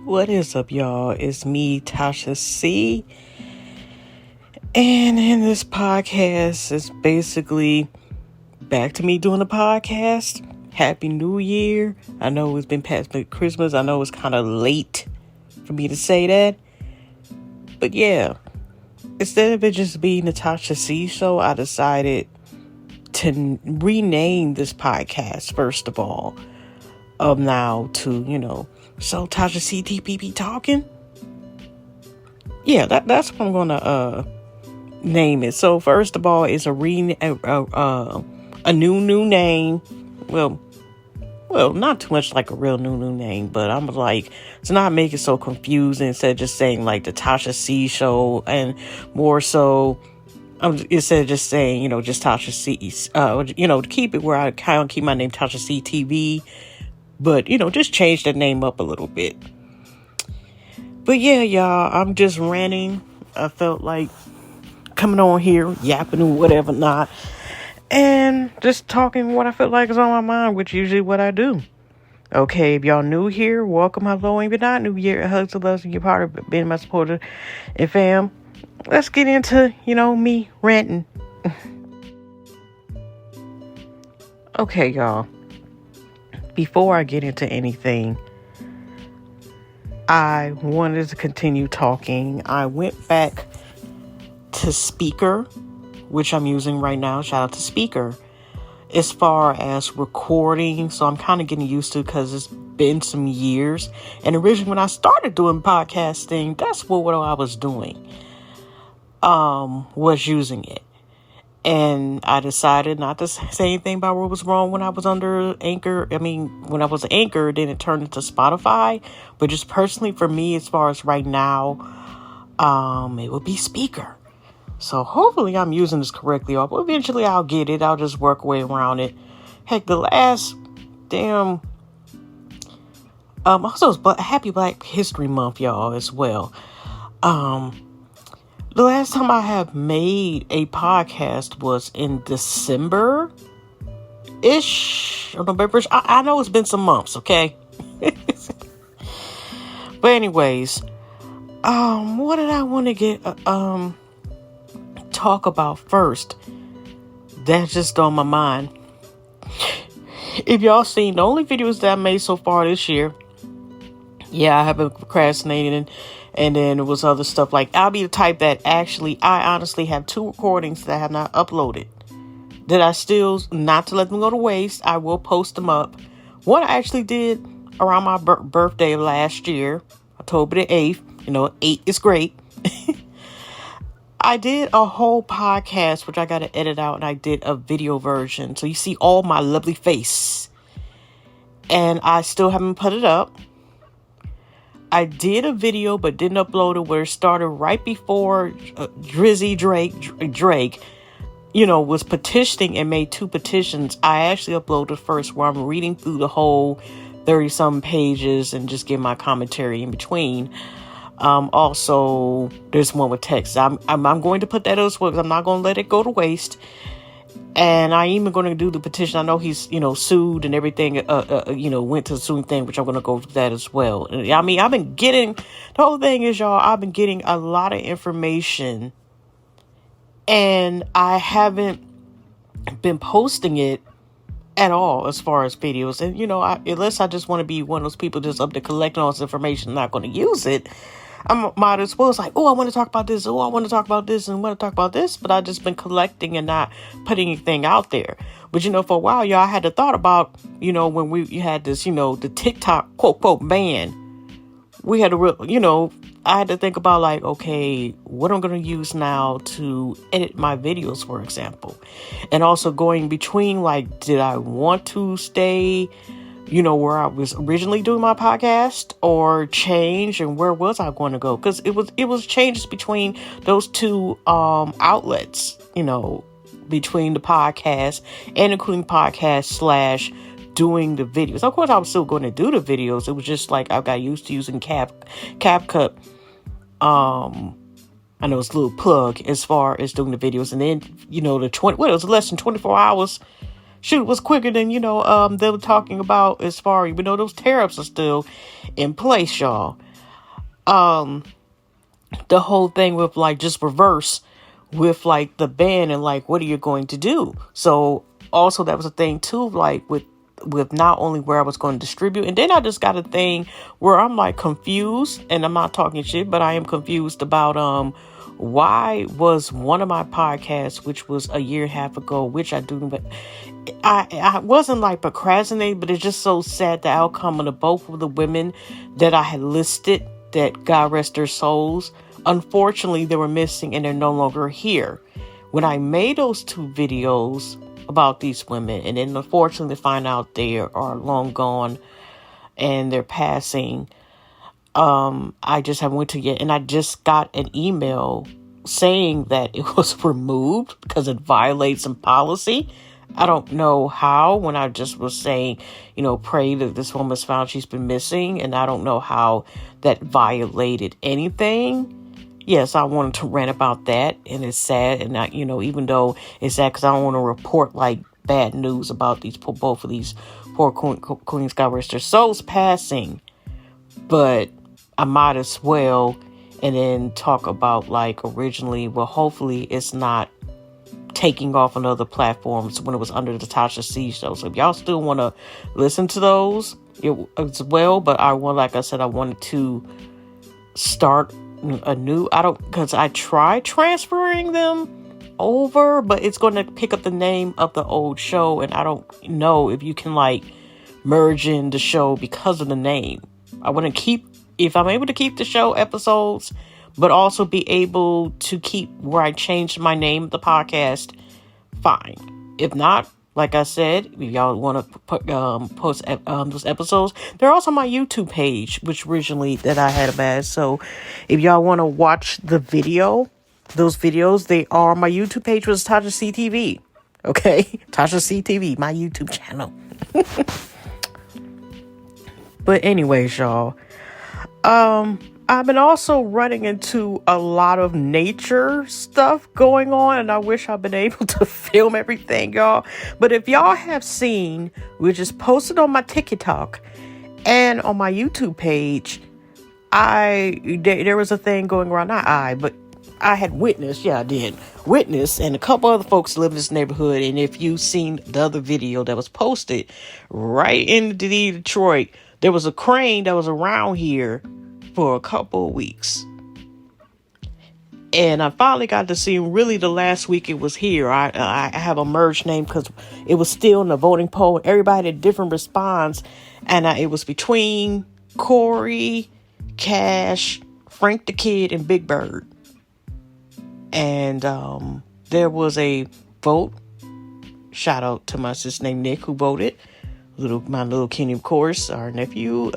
What is up, y'all? It's me, Tasha C. And in this podcast, it's basically back to me doing the podcast. Happy New Year. I know it's been past Christmas. I know it's kind of late for me to say that. But yeah, instead of it just being the Tasha C show, I decided to rename this podcast, first of all. Now to, so Tasha C TPP talking. Yeah, that's what I'm gonna name it. So first of all, it's a new name. Well, not too much like a real new name, but I'm like, to not make it so confusing, instead of just saying like the Tasha C show, and more so, instead of just saying, just Tasha C, to keep it where I kind of keep my name Tasha C TV, but, just change the name up a little bit. But yeah, y'all, I'm just ranting. I felt like coming on here, yapping or whatever not, and just talking what I feel like is on my mind, which is usually what I do. Okay, if y'all new here, welcome, hello, and if you're not new here, hugs and loves, and you're part of being my supporter and fam. Let's get into, me ranting. Okay, y'all. Before I get into anything, I wanted to continue talking. I went back to Speaker, which I'm using right now. Shout out to Speaker. As far as recording, so I'm kind of getting used to it because it's been some years. And originally when I started doing podcasting, that's what I was doing. Was using it. And I decided not to say anything about what was wrong when I was under Anchor. When I was Anchor, then it turned into Spotify. But just personally for me, as far as right now, it would be Speaker. So hopefully I'm using this correctly. But eventually I'll get it. I'll just work way around it. Heck, the last damn... also, it's Happy Black History Month, y'all, as well. The last time I have made a podcast was in December-ish, or November-ish. I know it's been some months, okay? But anyways, what did I want to talk about first? That's just on my mind. If y'all seen the only videos that I made so far this year, yeah, I have been procrastinating, and then there was other stuff like, I'll be the type that I honestly have 2 recordings that I have not uploaded, that I still, not to let them go to waste, I will post them up. One I actually did around my birthday last year, October the 8th, 8 is great. I did a whole podcast, which I got to edit out, and I did a video version, so you see all my lovely face, and I still haven't put it up. I did a video, but didn't upload it, where it started right before Drizzy Drake, was petitioning and made 2 petitions. I actually uploaded first, where I'm reading through the whole 30-some pages and just give my commentary in between. Also, there's one with text. I'm going to put that as well, because I'm not going to let it go to waste. And I even going to do the petition. I know he's, sued and everything, went to the suing thing, which I'm going to go through that as well. I've been getting, the whole thing is, y'all, I've been getting a lot of information, and I haven't been posting it at all as far as videos. And, unless I just want to be one of those people just up to collecting all this information, not going to use it, I might as well. It's like, I want to talk about this. I want to talk about this and want to talk about this. But I've just been collecting and not putting anything out there. But, for a while, y'all, I had to thought about, when you had this, the TikTok quote ban. We had to, I had to think about like, okay, what I'm going to use now to edit my videos, for example. And also going between, like, did I want to stay, where I was originally doing my podcast, or change, and where was I going to go? Because it was changes between those 2 outlets, between the podcast and including podcast / doing the videos. Of course, I was still going to do the videos. It was just like I got used to using CapCut. I know it's a little plug as far as doing the videos, and then it was less than 24 hours. Shoot, was quicker than, they were talking about, as far, even though those tariffs are still in place, y'all. um the whole thing with like just reverse with like the ban and like what are you going to do. So also that was a thing too, like with not only where I was going to distribute, and then I just got a thing where I'm like confused, and I'm not talking shit, but I am confused about why was one of my podcasts, which was a year and a half ago, which I do, but I wasn't like procrastinating, but it's just so sad the outcome of both of the women that I had listed, that God rest their souls. Unfortunately, they were missing and they're no longer here. When I made those two videos about these women, and then unfortunately find out they are long gone and they're passing, I just haven't went to yet, and I just got an email saying that it was removed because it violates some policy. I don't know how, when I just was saying, pray that this woman's found, she's been missing, and I don't know how that violated anything. Yes, I wanted to rant about that, and it's sad, and even though it's sad because I don't want to report like bad news about both of these poor queens, God rest their souls, passing, but I might as well, and then talk about like originally, well, hopefully it's not taking off on other platforms when it was under the Tasha C show. So if y'all still want to listen to those as well, but like I said, I wanted to start a new, because I tried transferring them over, but it's going to pick up the name of the old show, and I don't know if you can like merge in the show because of the name. I want to keep, if I'm able to keep the show episodes, but also be able to keep where I changed my name of the podcast, fine. If not, like I said, if y'all want to post those episodes, they're also on my YouTube page, which originally that I had them as. So if y'all want to watch those videos, they are on my YouTube page, which is Tasha CTV. Okay? Tasha CTV, my YouTube channel. But anyways, y'all, I've been also running into a lot of nature stuff going on, and I wish I'd been able to film everything, y'all. But if y'all have seen, which is posted on my TikTok and on my YouTube page, there was a thing going around, but I had witnessed, and a couple other folks live in this neighborhood, and if you've seen the other video that was posted right in Detroit, there was a crane that was around here for a couple of weeks. And I finally got to see him really the last week it was here. I have a merged name because it was still in the voting poll. Everybody had a different response. And it was between Corey, Cash, Frank the Kid, and Big Bird. And there was a vote. Shout out to my sister named Nick who voted. My little Kenny, of course, our nephew.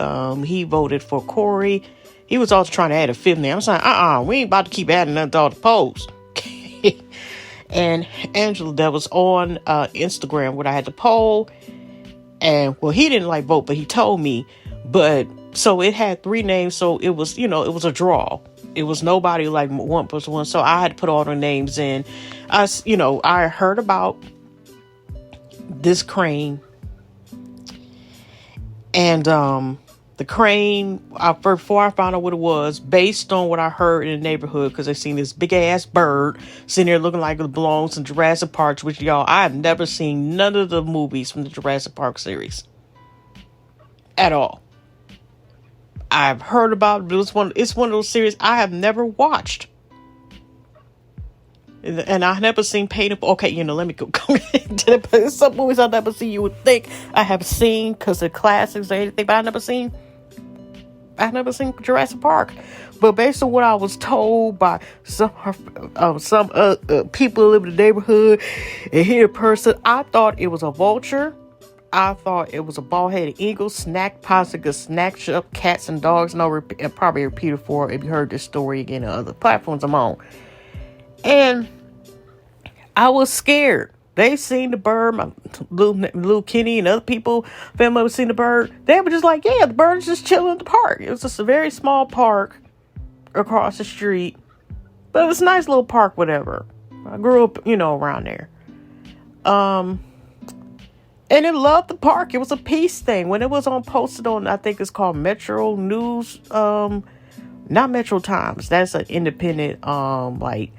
He voted for Corey. He was also trying to add a fifth name. I was like, we ain't about to keep adding nothing to all the polls. And Angela, that was on Instagram where I had the poll. And, well, he didn't like vote, but he told me. But, so it had 3 names. So it was, it was a draw. It was nobody like one plus one. So I had to put all the names in. I heard about this crane. And, the crane, before I found out what it was, based on what I heard in the neighborhood, because I seen this big ass bird sitting there looking like it belongs in Jurassic Park, which y'all, I have never seen none of the movies from the Jurassic Park series. At all. I've heard about it. It's one of those series I have never watched. And I've never seen Painful. Okay, let me go into it. Some movies I've never seen you would think I have seen because they're classics or anything, but I've never seen Jurassic Park. But based on what I was told by some people who live in the neighborhood and hear a person, I thought it was a vulture. I thought it was a bald-headed eagle, possibly snatched up cats and dogs. No, probably repeat it for if you heard this story again on other platforms I'm on. And I was scared. They seen the bird. My little Kenny and other people, family members seen the bird. They were just like, yeah, the bird is just chilling in the park. It was just a very small park across the street. But it was a nice little park, whatever. I grew up, around there. And it loved the park. It was a peace thing. When it was posted on, I think it's called Metro News, Not Metro Times. That's an independent, like,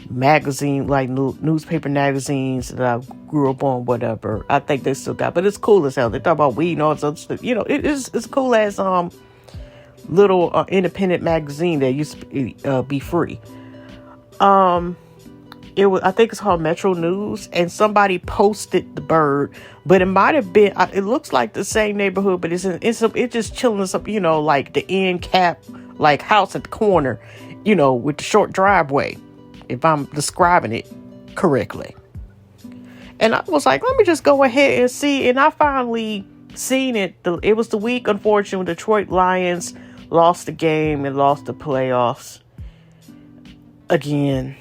magazine, like newspaper magazines that I grew up on, whatever. I think they still got, but it's cool as hell. They talk about weed and all this other stuff. You know, it's cool as little independent magazine that used to be free. It was, I think it's called Metro News, and somebody posted the bird, but it might have been, it looks like the same neighborhood, but it's just chilling up, you know, like the end cap, like house at the corner, you know, with the short driveway, if I'm describing it correctly. And I was like, let me just go ahead and see. And I finally seen it. It was the week, unfortunately, when Detroit Lions lost the game and lost the playoffs again.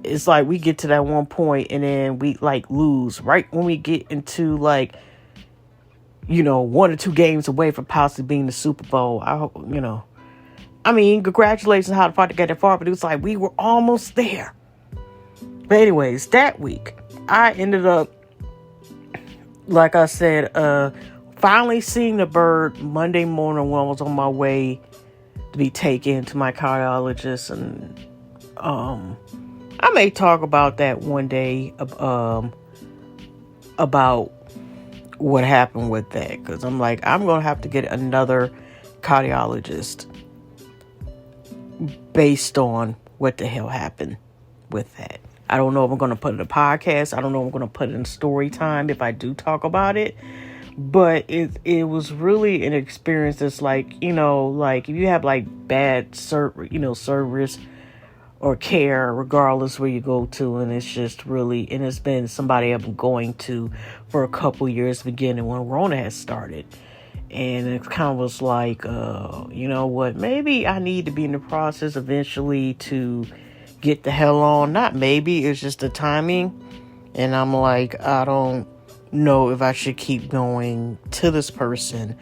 It's like we get to that one point and then we like lose right when we get into like, you know, 1 or 2 games away from possibly being the Super Bowl. I hope, you know, I mean, congratulations on how the party got that far, but it was like we were almost there. But anyways, that week I ended up, like I said, finally seeing the bird Monday morning when I was on my way to be taken to my cardiologist. And I may talk about that one day, about what happened with that, because I'm like, I'm going to have to get another cardiologist based on what the hell happened with that. I don't know if I'm going to put it in a podcast. I don't know if I'm going to put it in story time if I do talk about it. But it was really an experience that's like, you know, like if you have like bad service or care, regardless where you go to, and it's just really, and it's been somebody I've been going to for a couple years beginning when Rona has started. And it kind of was like, you know what, maybe I need to be in the process eventually to get the hell on. Not maybe, it's just the timing. And I'm like, I don't know if I should keep going to this person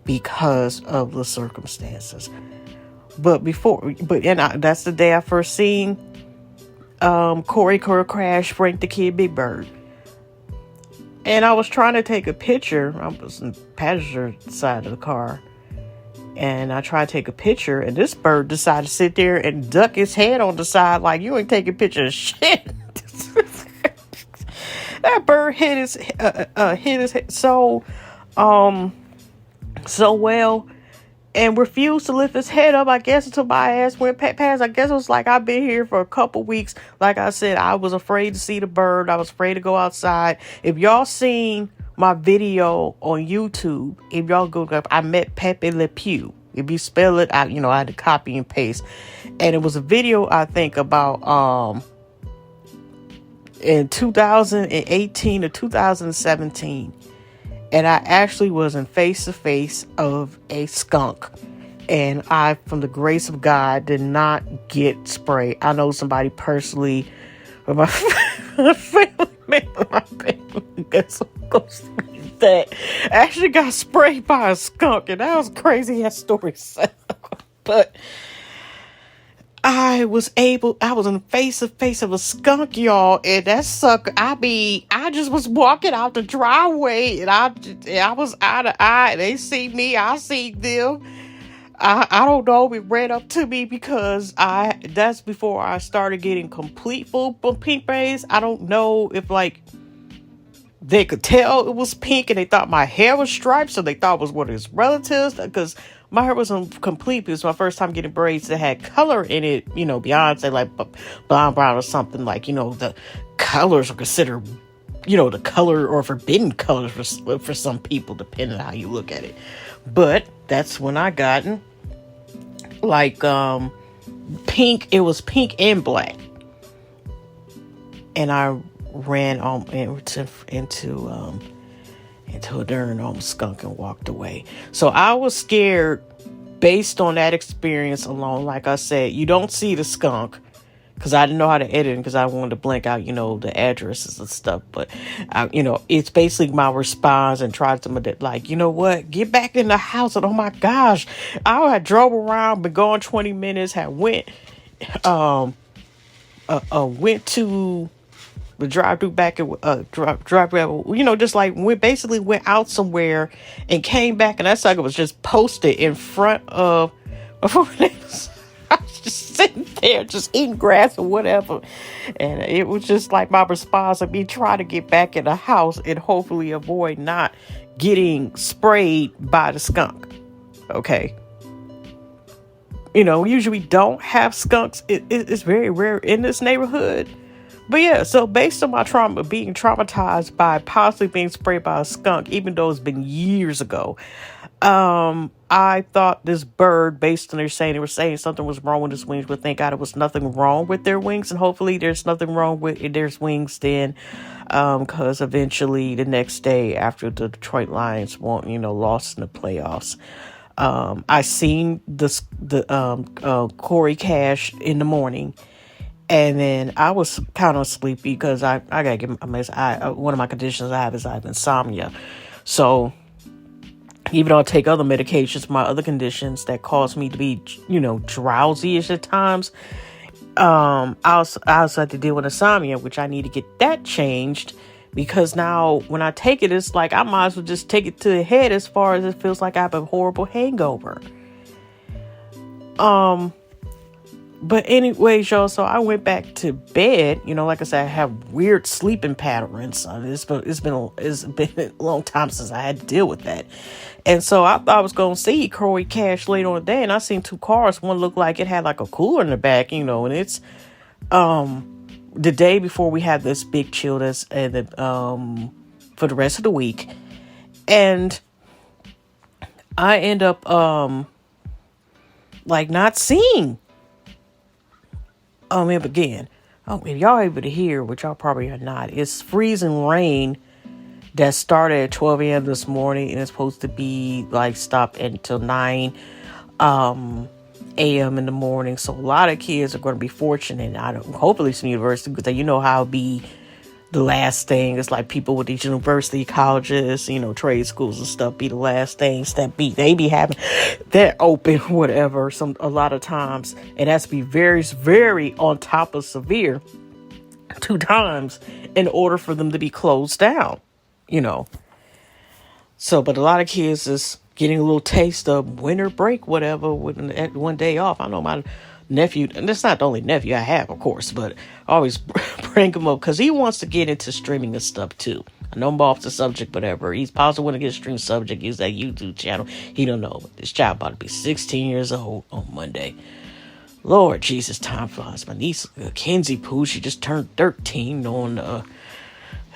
because of the circumstances. But that's the day I first seen Corey Crash Frank the Kid Big Bird. And I was trying to take a picture. I was in the passenger side of the car. And I tried to take a picture, and this bird decided to sit there and duck his head on the side like, you ain't taking pictures of shit. That bird hit his head so well, and refused to lift his head up, I guess, until my ass went past. I guess it was like, I've been here for a couple weeks. Like I said, I was afraid to see the bird. I was afraid to go outside. If y'all seen my video on YouTube, if y'all go up, I met Pepe Le Pew. If you spell it out, I had to copy and paste. And it was a video, I think, about in 2018 or 2017. And I actually was in face to face of a skunk. And I, from the grace of God, did not get sprayed. I know somebody personally, or my family member, that actually got sprayed by a skunk. And that was crazy as story. But I was in face to face of a skunk, y'all, and that sucker, I just was walking out the driveway, and I was eye to eye, and they see me, I see them. I don't know, it ran up to me because that's before I started getting complete full pink braids. I don't know if, like, they could tell it was pink, and they thought my hair was striped, so they thought it was one of his relatives, because my hair wasn't complete. It was my first time getting braids that had color in it, Beyonce, like blonde, brown, or something, like, the colors are considered, the color or forbidden colors for some people, depending on how you look at it. But that's when I gotten, like, pink. It was pink and black. And I ran into a darn skunk and walked away. So I was scared based on that experience alone. Like I said, you don't see the skunk because I didn't know how to edit it, because I wanted to blank out, the addresses and stuff. But, it's basically my response, and tried to, like, you know what? Get back in the house. And oh my gosh, I had drove around, been gone 20 minutes, had went to the drive-through back at just like went out somewhere and came back, and that sucker was just posted in front of just sitting there, just eating grass or whatever. And it was just like my response of me trying to get back in the house and hopefully avoid not getting sprayed by the skunk. Okay. Usually don't have skunks. It's very rare in this neighborhood. But yeah, so based on my trauma, being traumatized by possibly being sprayed by a skunk, even though it's been years ago, I thought this bird, based on they were saying something was wrong with his wings, but thank God it was nothing wrong with their wings, and hopefully there's nothing wrong with their wings then, because eventually the next day after the Detroit Lions lost in the playoffs, I seen the Corey Cash in the morning. And then I was kind of sleepy because I gotta get one of my conditions I have is I have insomnia. So even though I take other medications, my other conditions that cause me to be, drowsy-ish at times, I also have to deal with insomnia, which I need to get that changed, because now when I take it, it's like I might as well just take it to the head as far as it feels like I have a horrible hangover. But anyways, y'all, so I went back to bed. Like I said, I have weird sleeping patterns. It's been a long time since I had to deal with that. And so I thought I was going to see Corey Cash later on the day. And I seen two cars. One looked like it had like a cooler in the back, and it's the day before we had this big chill that's for the rest of the week. And I end up not seeing again, if y'all able to hear, which y'all probably are not, it's freezing rain that started at 12 a.m. this morning, and it's supposed to be stopped until 9 a.m. in the morning. So a lot of kids are going to be fortunate. Hopefully some university, because how it be the last thing. It's like people with these university colleges, trade schools and stuff be the last things they be having that open, whatever, a lot of times. It has to be very, very on top of severe 2 times in order for them to be closed down, So, but a lot of kids is getting a little taste of winter break, whatever, with one day off. I know my nephew, and that's not the only nephew I have, of course, but I always bring him up because he wants to get into streaming and stuff too. I know I'm off the subject, whatever. He's possibly want to get stream subject, use that YouTube channel. He don't know. This child about to be 16 years old on Monday. Lord Jesus, time flies. My niece, Kenzie Pooh, she just turned 13 on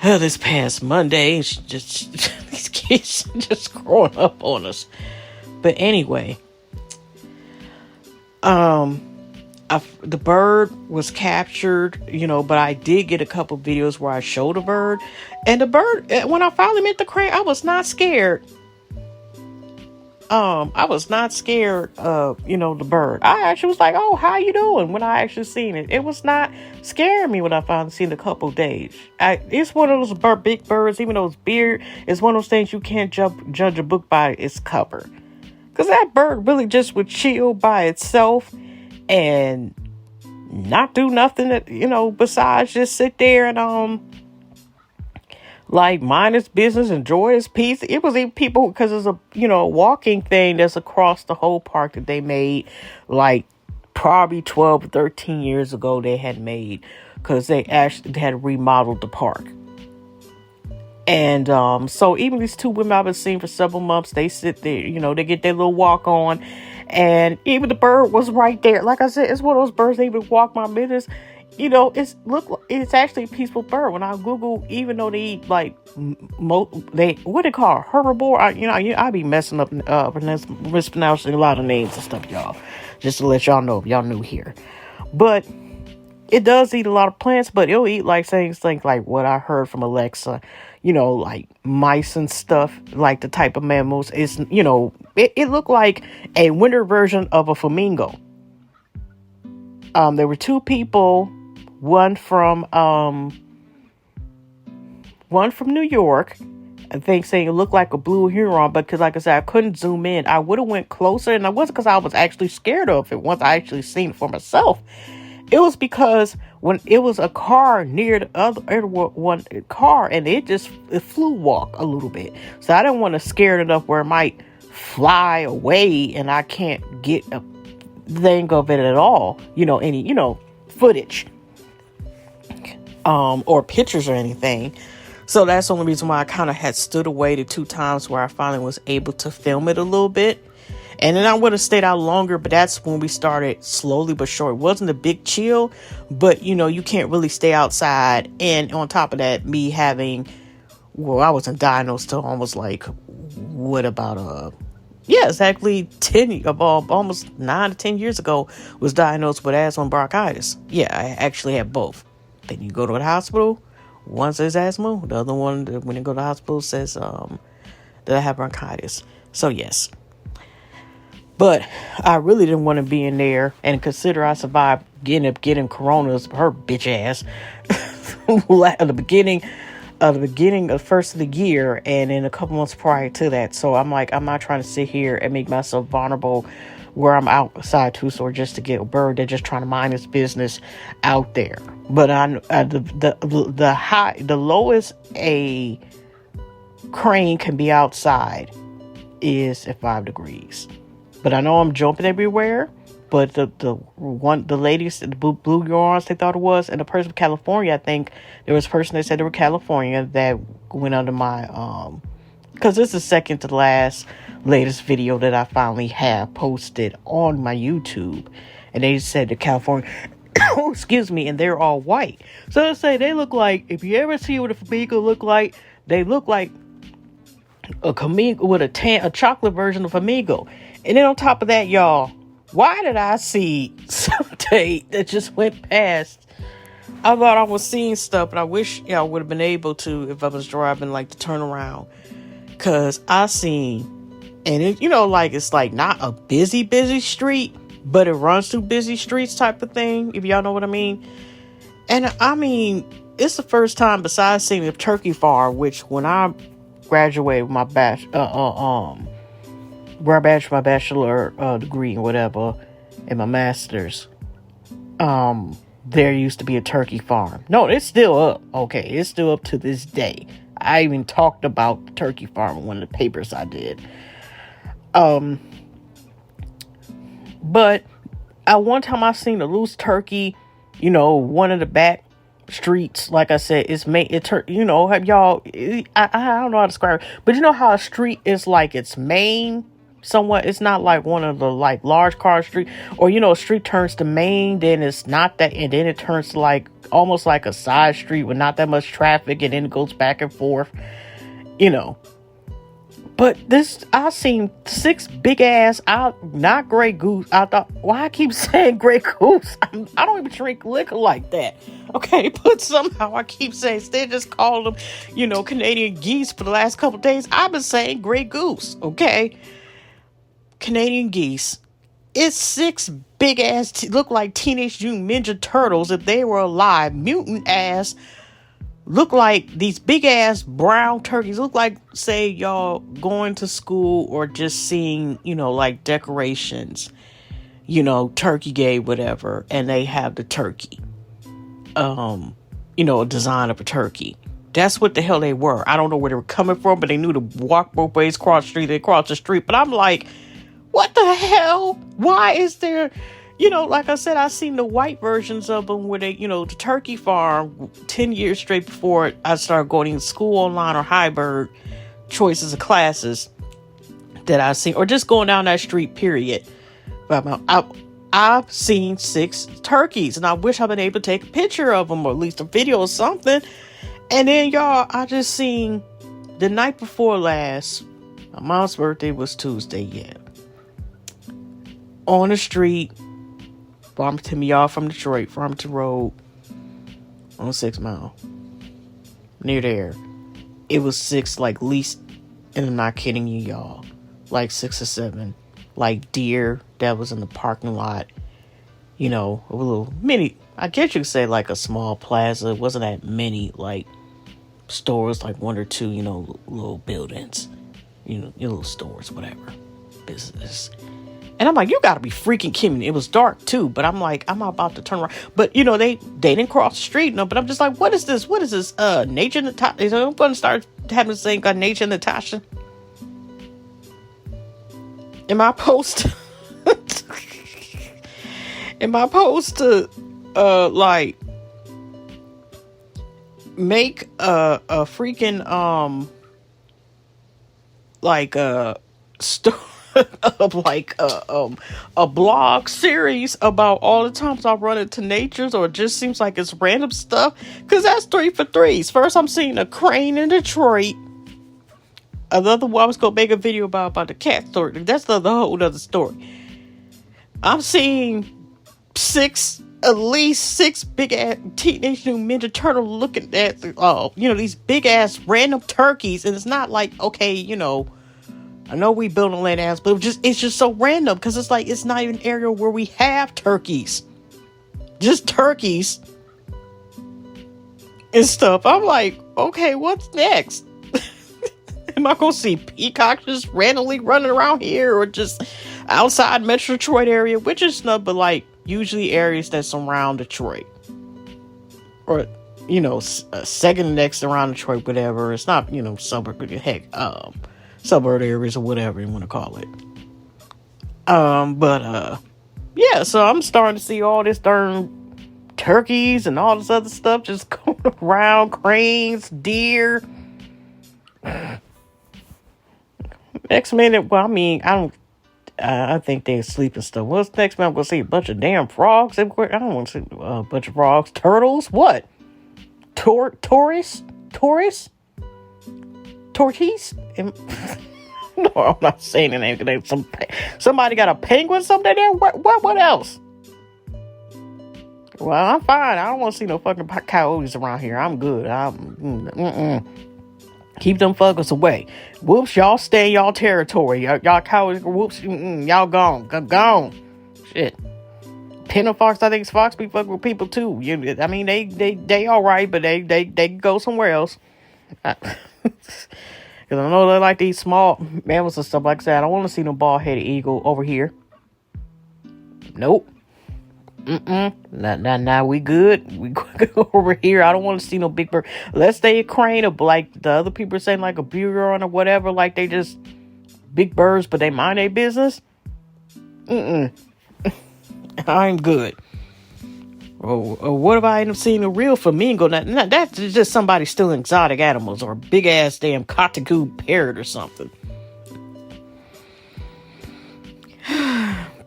this past Monday. She these kids just growing up on us. But anyway, the bird was captured, but I did get a couple videos where I showed the bird. And the bird, when I finally met the crane, I was not scared. I was not scared of, the bird. I actually was like, oh, how you doing? When I actually seen it, it was not scaring me when I finally seen it a couple days. It's one of those big birds, even though it's beard, it's one of those things you can't judge a book by its cover. Because that bird really just would chill by itself and not do nothing that, besides just sit there and, mind his business, enjoy his peace. It was even people, because there's a, walking thing that's across the whole park that they made, probably 12 or 13 years ago they had made, because they actually had remodeled the park. And, so even these 2 women I've been seeing for several months, they sit there, they get their little walk on. And even the bird was right there. Like I said, it's one of those birds that even walk my business. It's actually a peaceful bird. When I Google, even though they eat what they call herbivore, I be messing up, mispronouncing a lot of names and stuff, y'all. Just to let y'all know if y'all new here. But it does eat a lot of plants, but it'll eat things like what I heard from Alexa, mice and stuff, the type of mammals. It's, it looked like a winter version of a flamingo. There were 2 people, one from New York, I think, saying it looked like a blue heron, but because, like I said, I couldn't zoom in. I would have went closer, and it wasn't because I was actually scared of it once I actually seen it for myself. It was because when it was a car near the other one car, and it flew walk a little bit. So I didn't want to scare it enough where it might fly away and I can't get they ain't gonna get it at all, any, footage, or pictures or anything. So that's the only reason why I kind of had stood away the 2 times where I finally was able to film it a little bit. And then I would have stayed out longer, but that's when we started slowly but sure. It wasn't a big chill, but you can't really stay outside. And on top of that, me having, I wasn't diagnosed till almost exactly almost 9 to 10 years ago, was diagnosed with asthma and bronchitis. Yeah, I actually had both. Then you go to the hospital, one says asthma, the other one, when you go to the hospital, says that I have bronchitis. So yes. But I really didn't want to be in there, and consider I survived getting coronas, her bitch ass, at the beginning of first of the year, and in a couple months prior to that. So I'm like, I'm not trying to sit here and make myself vulnerable where I'm outside Tucson just to get a bird that's just trying to mind its business out there. But the lowest a crane can be outside is at 5 degrees. But I know I'm jumping everywhere. But the ladies, the blue yarns, they thought it was, and the person from California, I think there was a person that said they were California that went under my because this is second to last latest video that I finally have posted on my YouTube, and they said the California, excuse me, and they're all white. So they say they look like, if you ever see what a flamingo look like, they look like a flamingo with a chocolate version of flamingo. And then on top of that, y'all, why did I see something that just went past? I thought I was seeing stuff, but I wish y'all would have been able to, if I was driving, to turn around. Because I seen, and it, it's not a busy street, but it runs through busy streets type of thing, if y'all know what I mean. And I mean, it's the first time besides seeing the turkey farm, which when I graduated with my where I bachelor my bachelor degree and whatever, and my master's, there used to be a turkey farm. No, it's still up. Okay, it's still up to this day. I even talked about the turkey farm in one of the papers I did. But one time I seen a loose turkey, one of the back streets, like I said, have y'all, I don't know how to describe it, but you know how a street is its main, somewhat, it's not like one of the large car street, or a street turns to main, then it's not that, and then it turns to almost like a side street with not that much traffic, and then it goes back and forth, But this, I seen 6 big ass, not Grey Goose. I thought, why I keep saying Grey Goose? I don't even drink liquor like that. Okay, but somehow I keep saying, they just called them, Canadian geese for the last couple days. I've been saying Grey Goose, okay? Canadian geese. It's 6 big ass, look like Teenage Mutant Ninja Turtles if they were alive. Mutant ass. Look like these big ass brown turkeys. Look like, say, y'all going to school or just seeing, decorations, turkey gay, whatever. And they have the turkey, a design of a turkey. That's what the hell they were. I don't know where they were coming from, but they knew to walk both ways, cross the street. They crossed the street. But I'm like, what the hell? Why is there... like I said, I seen the white versions of them where they, the turkey farm 10 years straight before I started going to school online or hybrid choices of classes that I seen, or just going down that street, period. But I've seen 6 turkeys, and I wish I'd been able to take a picture of them or at least a video or something. And then, y'all, I just seen the night before last, my mom's birthday was Tuesday, yeah. On the street, Farmington, y'all from Detroit, Farmington Road on 6 Mile. Near there. It was 6, least, and I'm not kidding you, y'all. 6 or 7. Deer that was in the parking lot. A little mini, I guess you could say a small plaza. It wasn't that many, stores, 1 or 2, little buildings. Your little stores, whatever. Business. And I'm like, you gotta be freaking kidding me. It was dark too, but I'm like, I'm about to turn around. But they didn't cross the street. No, but I'm just like, what is this? What is this? Nature Natasha. I'm gonna start having to say Nature Natasha. Am I post? Am I supposed to, like, make a freaking, like, of like a blog series about all the times I run into natures, or it just seems like it's random stuff? Because that's 3 for 3s. First, I'm seeing a crane in Detroit. Another one I was gonna make a video about the cat story. That's the whole other story. I'm seeing at least six big ass Teenage Mutant Ninja Turtle looking at these big ass random turkeys, and it's not like, okay, I know we built a land ass, but it's just so random, because it's like it's not even an area where we have turkeys, just turkeys and stuff. I'm like, okay, what's next? Am I gonna see peacocks just randomly running around here, or just outside Metro Detroit area, which is not, but like usually areas that surround Detroit, or second next around Detroit, whatever. It's not suburb, heck, suburb areas or whatever you want to call it. Yeah. So I'm starting to see all this darn turkeys and all this other stuff just going around, cranes, deer. Next minute, well, I mean, I think they asleep and stuff. What's next minute? I'm going to see a bunch of damn frogs everywhere. I don't want to see a bunch of frogs. Turtles? What? Tortoise? Tortoise? No, I'm not saying the name. Somebody got a penguin something there? What else? Well, I'm fine. I don't want to see no fucking coyotes around here. I'm good. Keep them fuckers away. Whoops, y'all stay in y'all territory. Y'all cowards, whoops, y'all gone. Shit. Pin of fox, I think it's fox be fucking with people too. I mean, they all right, but they go somewhere else. Because I know they like these small mammals and stuff like that. I don't want to see no bald-headed eagle over here. Nope. Now we good. We go over here. I don't want to see no big bird. Let's say a crane, or like the other people are saying, like a bureau or whatever. Like they just big birds, but they mind their business. I'm good. What if I end up seeing a real flamingo? Now, that's just somebody stealing exotic animals, or a big ass damn cockatoo parrot or something.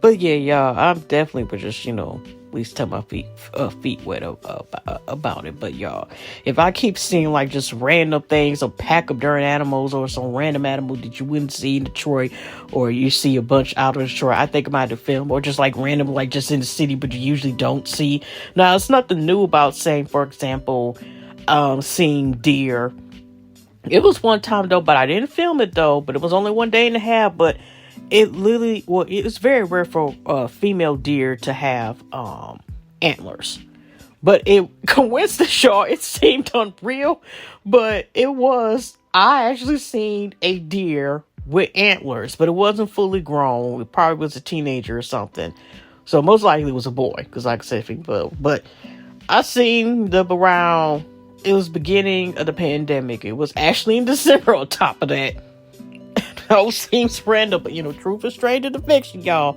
But yeah, y'all, I'm definitely would just, at least tell my feet wet about it. But y'all, if I keep seeing like just random things, a pack of darn animals, or some random animal that you wouldn't see in Detroit, or you see a bunch out of Detroit, I think about the film, or just like random, like just in the city, but you usually don't see. Now, it's nothing new about saying, for example, seeing deer. It was one time though, but I didn't film it though, but it was only 1 day and a half, but it literally, it's very rare for a female deer to have antlers. But it coincidentally, it seemed unreal, but I actually seen a deer with antlers, but it wasn't fully grown. It probably was a teenager or something. So most likely it was a boy, because like I said, female. But I seen them around, it was beginning of the pandemic. It was actually in December on top of that. It seems random, but truth is stranger than fiction, y'all.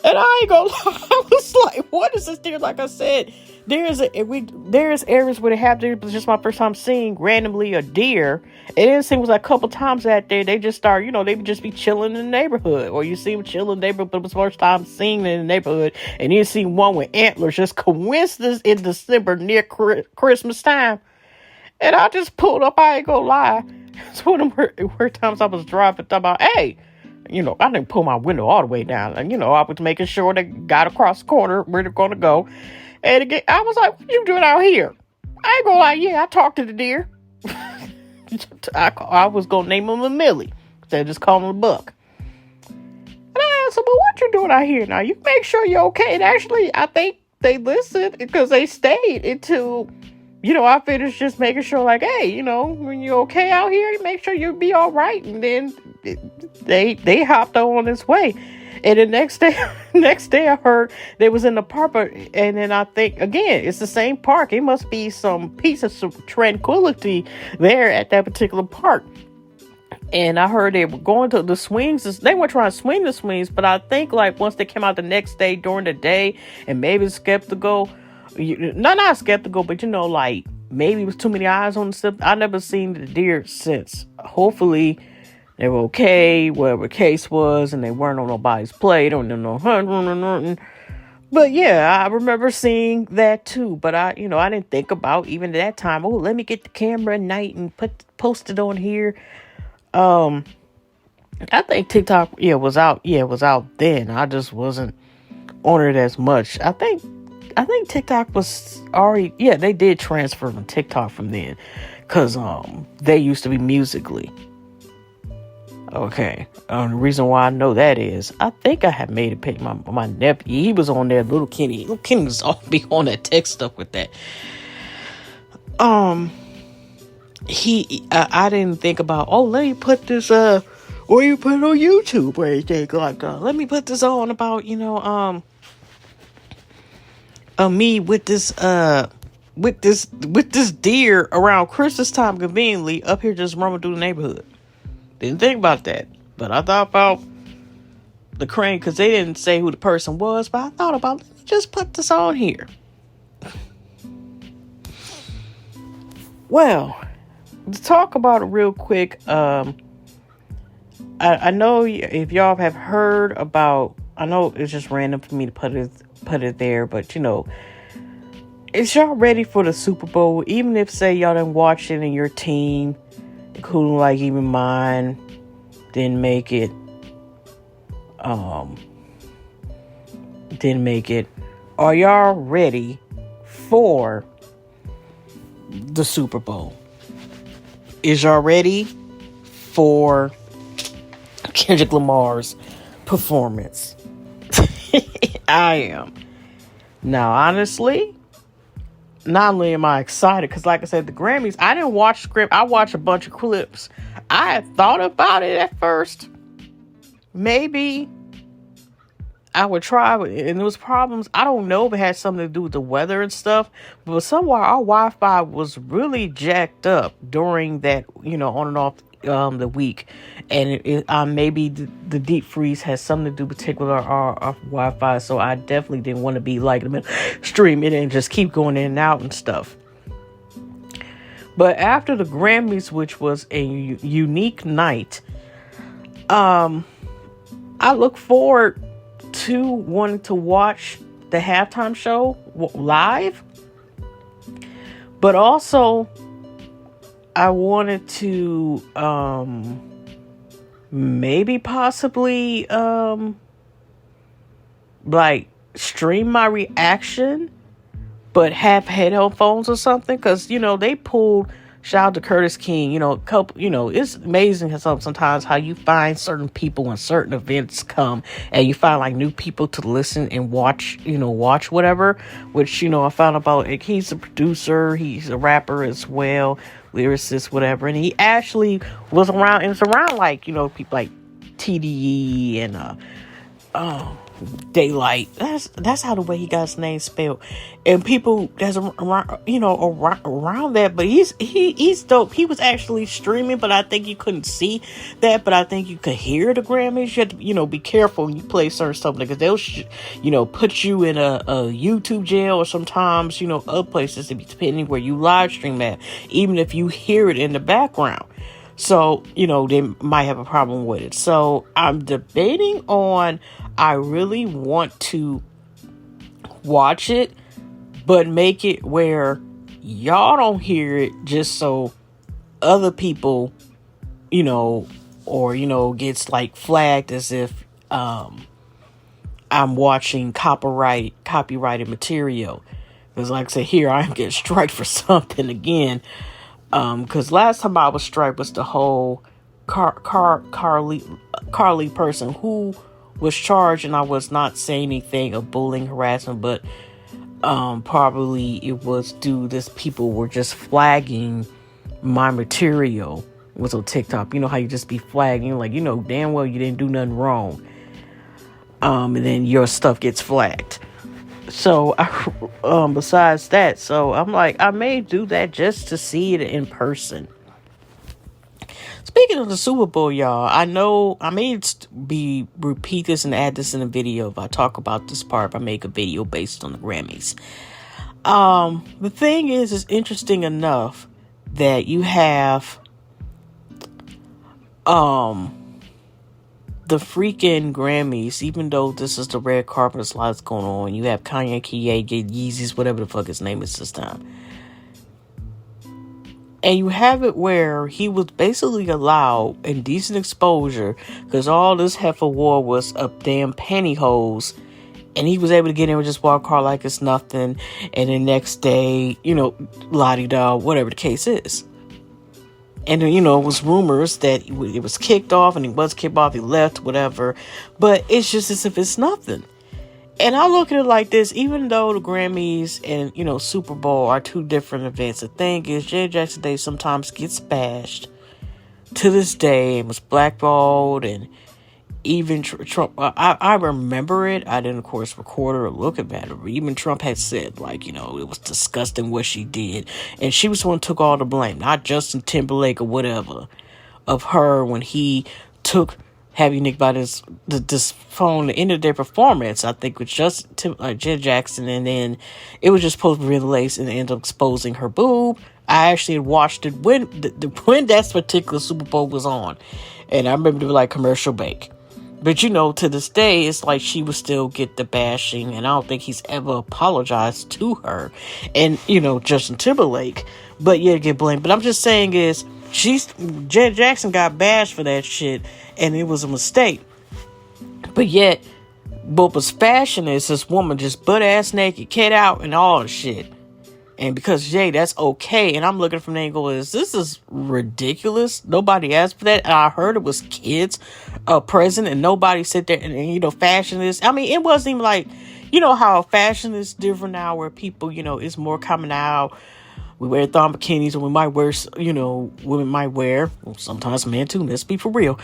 And I ain't gonna lie, I was like, what is this deer? Like I said, there's areas where they have deer, but it's just my first time seeing randomly a deer. It didn't seem it was like a couple times that day. They just start, they would just be chilling in the neighborhood, or you see them chilling in the neighborhood, but it was the first time seeing it in the neighborhood. And you see one with antlers, just coincidence in December near Christmas time. And I just pulled up, I ain't gonna lie. It's one of the times I was driving, talking about, hey, I didn't pull my window all the way down. And, I was making sure they got across the corner where they're going to go. And again, I was like, what you doing out here? I ain't gonna lie, yeah, I talked to the deer. I was going to name him a Millie. Instead of just calling him a Buck. And I asked him, well, what you doing out here now? You make sure you're okay. And actually, I think they listened, because they stayed until... I finished just making sure, like, hey, when you're okay out here, make sure you'll be all right. And then they hopped on this way. And the next day I heard they was in the park. And then I think, again, it's the same park. It must be some piece of tranquility there at that particular park. And I heard they were going to the swings. They were trying to swing the swings, but I think like once they came out the next day during the day, and maybe skeptical, not skeptical, but like maybe it was too many eyes on the stuff. I never seen the deer since. Hopefully they were okay, whatever the case was, and they weren't on nobody's plate or no hunt. But yeah, I remember seeing that too. But I didn't think about even at that time. Oh, let me get the camera at night and post it on here. I think TikTok, was out. Yeah, it was out then. I just wasn't on it as much. I think TikTok was already, they did transfer from TikTok from then. Cause, they used to be Musically. Okay. The reason why I know that is, I think I had made it pick my nephew. He was on there, little Kenny. Little Kenny was all be on that tech stuff with that. I didn't think about, let me put this, or you put it on YouTube or anything like, let me put this on about, me with this deer around Christmas time conveniently up here just roaming through the neighborhood. Didn't think about that, but I thought about the crane because they didn't say who the person was, but I thought about, let me just put this on here. Well, to talk about it real quick, I know if y'all have heard about, I know it's just random for me to put it there, but is y'all ready for the Super Bowl? Even if say y'all didn't watch it and your team, including like even mine, didn't make it. Are y'all ready for the Super Bowl? Is y'all ready for Kendrick Lamar's performance? I am. Now, honestly, not only am I excited, because like I said, the Grammys, I didn't watch script. I watched a bunch of clips. I had thought about it at first. Maybe I would try, and there was problems. I don't know if it had something to do with the weather and stuff, but somewhere our Wi-Fi was really jacked up during that, on and off the week, and maybe the deep freeze has something to do particular our Wi-Fi. So I definitely didn't want to be like stream it and just keep going in and out and stuff. But after the Grammys, which was a unique night, I look forward to wanting to watch the halftime show live, but also I wanted to maybe possibly like stream my reaction, but have headphones or something, because they pulled, shout out to Curtis King, it's amazing how sometimes how you find certain people when certain events come, and you find like new people to listen and watch whatever, which I found about, he's a producer, he's a rapper as well, lyricist, whatever, and he actually was around, and it's around like people like TDE and Daylight. That's how the way he got his name spelled, and people that's around around that. But he's dope. He was actually streaming, but I think you couldn't see that. But I think you could hear the Grammys. You have to be careful when you play certain stuff, because they'll put you in a YouTube jail, or sometimes other places, depending where you live stream at, even if you hear it in the background. So, they might have a problem with it. So I'm debating on, I really want to watch it, but make it where y'all don't hear it, just so other people, or, gets like flagged as if I'm watching copyrighted material. Because like I said, here I am getting striked for something again. Because last time I was striked was the whole Carly person who was charged, and I was not saying anything of bullying, harassment, but probably it was due this people were just flagging my material was on TikTok. You know how you just be flagging, like damn well you didn't do nothing wrong, and then your stuff gets flagged. So, besides that, so I'm like, I may do that just to see it in person. speaking of the Super Bowl, y'all, I know I may repeat this and add this in a video if I talk about this part. If I make a video based on the Grammys. The thing is, it's interesting enough that you have the freaking Grammys, even though this is the red carpet slides going on, you have Kanye, get Yeezys, whatever the fuck his name is this time. And you have it where he was basically allowed indecent exposure because all this heifer wore was a damn pantyhose. And he was able to get in and just walk car like it's nothing. And the next day, la-di-da, whatever the case is. And, it was rumors that it was kicked off and he was kicked off, he left, whatever. But it's just as if it's nothing. And I look at it like this, even though the Grammys and, Super Bowl are two different events. The thing is, Janet Jackson Day sometimes gets bashed to this day and was blackballed. And even Trump, I remember it. I didn't, of course, record or look at it. But even Trump had said, it was disgusting what she did. And she was the one who took all the blame, not Justin Timberlake or whatever, of her when he took Happy Nick by this phone the end of their performance, I think, with just Janet Jackson, and then it was just supposed to be released and ended up exposing her boob. I actually watched it when that particular Super Bowl was on, and I remember it was like commercial break. But to this day, it's like she would still get the bashing, and I don't think he's ever apologized to her, and Justin Timberlake, but yeah, get blamed. But I'm just saying is, Janet Jackson got bashed for that shit, and it was a mistake. But yet, what was fashion is this woman just butt ass naked, cat out, and all the shit. And because Jay, that's okay. And I'm looking from the angle this is ridiculous. Nobody asked for that. And I heard it was kids present, and nobody sit there and fashion is. I mean, it wasn't even like, how fashion is different now, where people, it's more coming out. We wear thong bikinis, and we might wear, women might wear, well, sometimes men too, let's be for real,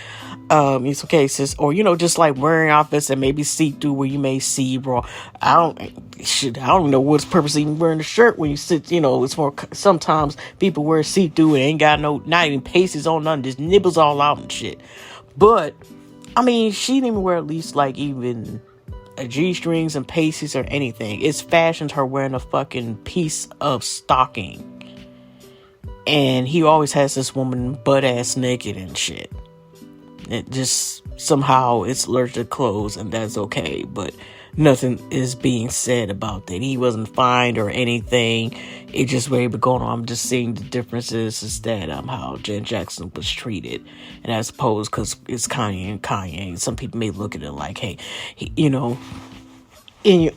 in some cases, or, just like wearing outfits that maybe see through where you may see raw. I don't know what's purpose of even wearing a shirt when you sit, it's more, sometimes people wear see-through and ain't got not even pasties on nothing, just nibbles all out and shit. But, I mean, she didn't even wear at least even G-strings and pasties or anything. It's fashioned her wearing a fucking piece of stocking. And he always has this woman butt ass naked and shit. It just somehow it's allergic to clothes, and that's okay. But nothing is being said about that. He wasn't fined or anything. It just way but going on. I'm just seeing the differences is that how Janet Jackson was treated, and as opposed because it's Kanye and Kanye. Some people may look at it like, hey, he's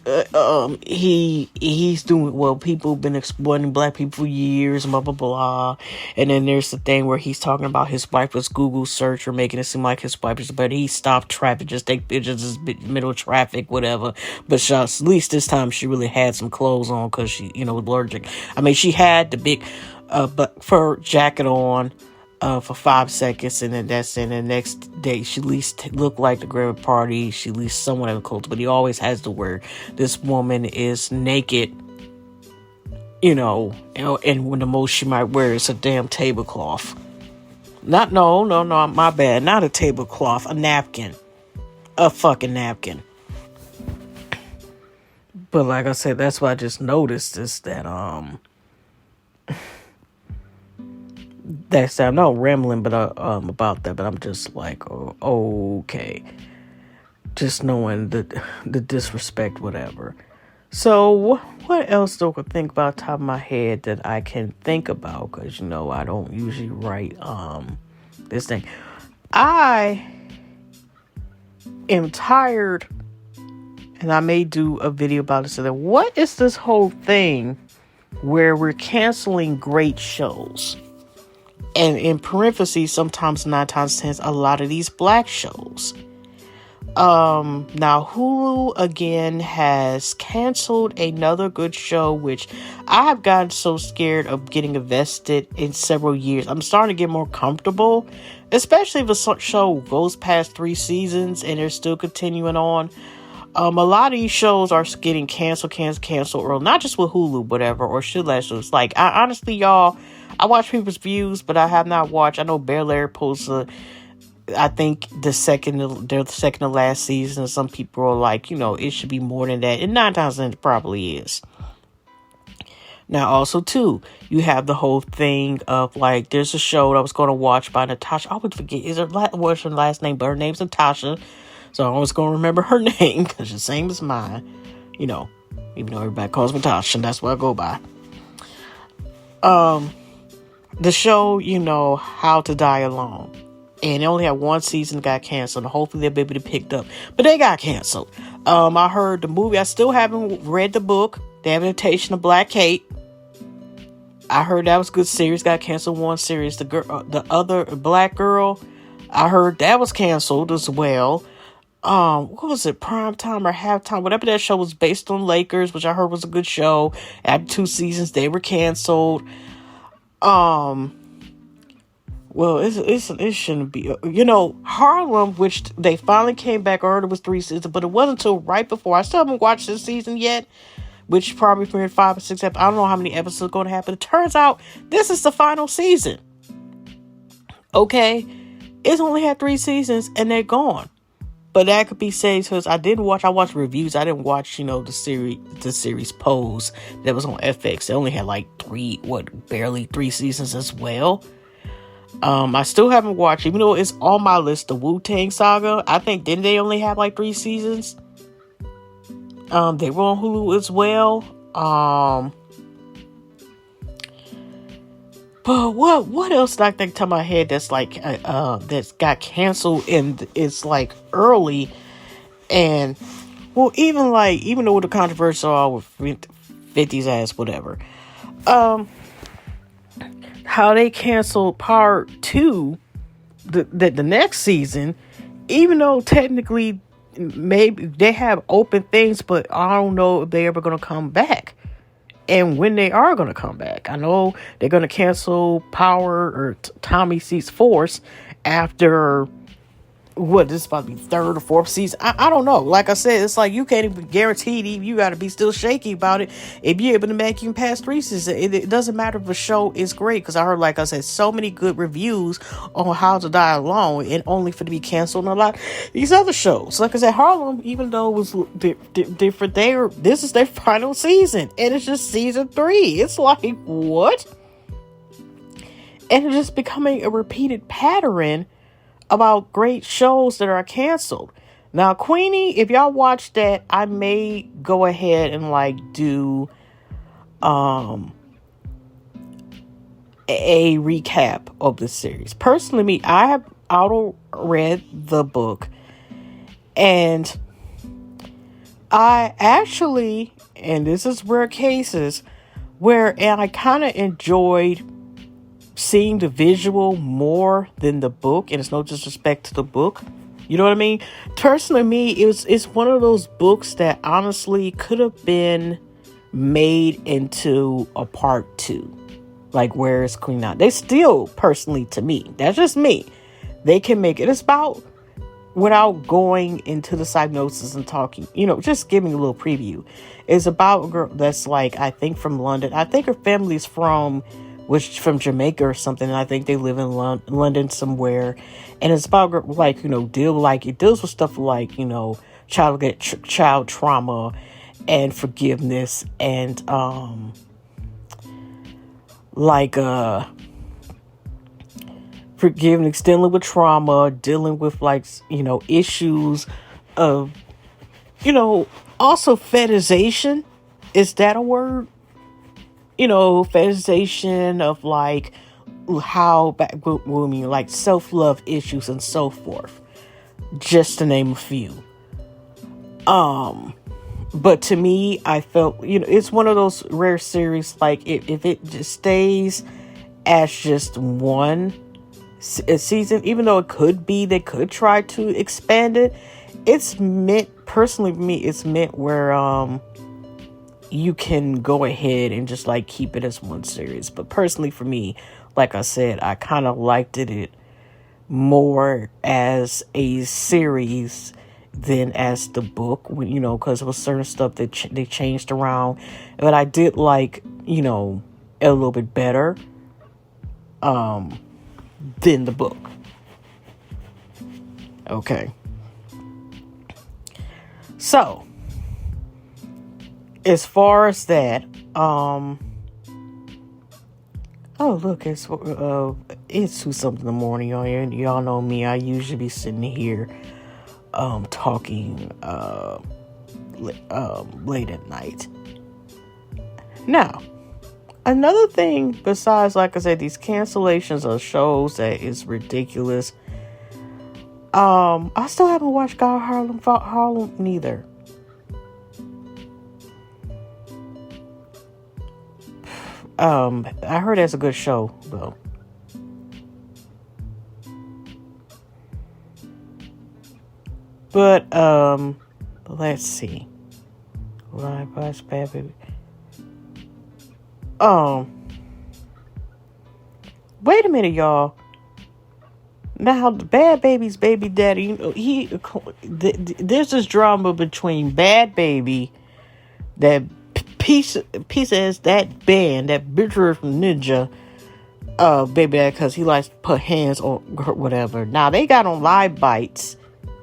doing well. People have been exploiting black people for years, blah blah blah. And then there's the thing where he's talking about his wife was Google search or making it seem like his wife is, but he stopped traffic, just take pictures of middle traffic, whatever. But at least this time she really had some clothes on because she, was allergic. I mean, she had the big fur jacket on for 5 seconds, and then that's in the next day she at least looked like the Grammy party. She at least somewhat of clothes, but he always has the word this woman is naked, and when the most she might wear is a damn tablecloth. No, my bad, not a tablecloth, a napkin, a fucking napkin. But like I said, that's what I just noticed is that that's I'm not rambling, but about that. But I'm just like, okay, just knowing the disrespect, whatever. So what else do I think about top of my head that I can think about? Because I don't usually write this thing. I am tired, and I may do a video about it. So that what is this whole thing where we're canceling great shows? And in parentheses, sometimes 9 times 10, a lot of these black shows. Now Hulu again has canceled another good show, which I have gotten so scared of getting invested in several years. I'm starting to get more comfortable, especially if a show goes past 3 seasons and they're still continuing on. A lot of these shows are getting canceled early, not just with Hulu, whatever, or should last shows. Like, honestly, y'all, I watch people's views, but I have not watched. I know Bel Air posted, I think the second to last season. Some people are like, it should be more than that, and 9 times it probably is. Now, also, too, you have the whole thing of, like, there's a show that I was going to watch by Natasha. I always forget, what's her last name? But her name's Natasha. So I'm always going to remember her name, because it's the same as mine. Even though everybody calls me Natasha, and that's what I go by. The show, How to Die Alone. And they only had one season, got canceled. And hopefully they'll be able to pick it up. But they got canceled. I heard the movie. I still haven't read the book. The Invitation of Black Kate. I heard that was a good series. Got canceled one series. The other Black Girl, I heard that was canceled as well. What was it? Primetime or Halftime? Whatever that show was based on Lakers, which I heard was a good show. After 2 seasons, they were canceled. Well, it shouldn't be. Harlem, which they finally came back. I heard it was 3 seasons, but it wasn't until right before. I still haven't watched this season yet. Which probably premiered 5 or 6 episodes. I don't know how many episodes are going to happen. It turns out this is the final season. Okay? It's only had 3 seasons and they're gone. But that could be said because I watched reviews. I didn't watch, the series Pose that was on FX. They only had like barely 3 seasons as well. I still haven't watched, even though it's on my list, the Wu-Tang Saga. I think, didn't they only have like 3 seasons? They were on Hulu as well. But what else did I think to my head that's like that's got canceled and it's like early, and even though the controversy all with 50's ass, whatever, how they canceled part 2, the next season, even though technically maybe they have open things, but I don't know if they're ever going to come back and when they are going to come back. I know they're going to cancel Power or Tommy Sees Force after this is about to be 3rd or 4th season. I don't know. Like I said, it's like you can't even guarantee it. You got to be still shaky about it if you're able to make you past 3 seasons. It doesn't matter if a show is great, because I heard, like I said, so many good reviews on How to Die Alone, and only for it to be canceled on a lot of these other shows. Like I said, Harlem, even though it was different, this is their final season, and it's just season 3. It's like, what? And it's just becoming a repeated pattern about great shows that are canceled. Now, Queenie, if y'all watch that, I may go ahead and do a recap of the series. Personally, me, I have auto-read the book, and I actually, and this is rare cases, and I kind of enjoyed seeing the visual more than the book, and it's no disrespect to the book, you know what I mean? Personally, me, it's one of those books that honestly could have been made into a part 2, like Where is Queen Now. They still, personally, to me, that's just me, they can make it. It's about, without going into the synopsis and talking, just giving a little preview, it's about a girl that's I think from London. I think her family's from Jamaica or something, and I think they live in London somewhere, and it's about it deals with stuff like child trauma and forgiveness, and forgiveness, dealing with trauma, dealing with issues of also fetishization. Is that a word? Fetishization of how women, self-love issues and so forth, just to name a few. But to me, I felt, it's one of those rare series, if it just stays as just one season, even though they could try to expand it, it's meant, personally for me, it's meant where, you can go ahead and just keep it as one series. But personally for me, like I said, I kind of liked it more as a series than as the book, because there was certain stuff that they changed around, but I did a little bit better. than the book. Okay. So, as far as that, oh look, it's 2 something in the morning, y'all. Y'all know me. I usually be sitting here, talking, late at night. Now, another thing besides, like I said, these cancellations of shows that is ridiculous. I still haven't watched God Harlem neither. I heard that's a good show though. But let's see. Bhad Bhabie. Wait a minute, y'all. Now, the Bhad Bhabie's baby daddy, there's this drama between Bhad Bhabie, that piece as that band, that bitch from Ninja, baby dad, because he likes to put hands on whatever. Now, they got on Live Bites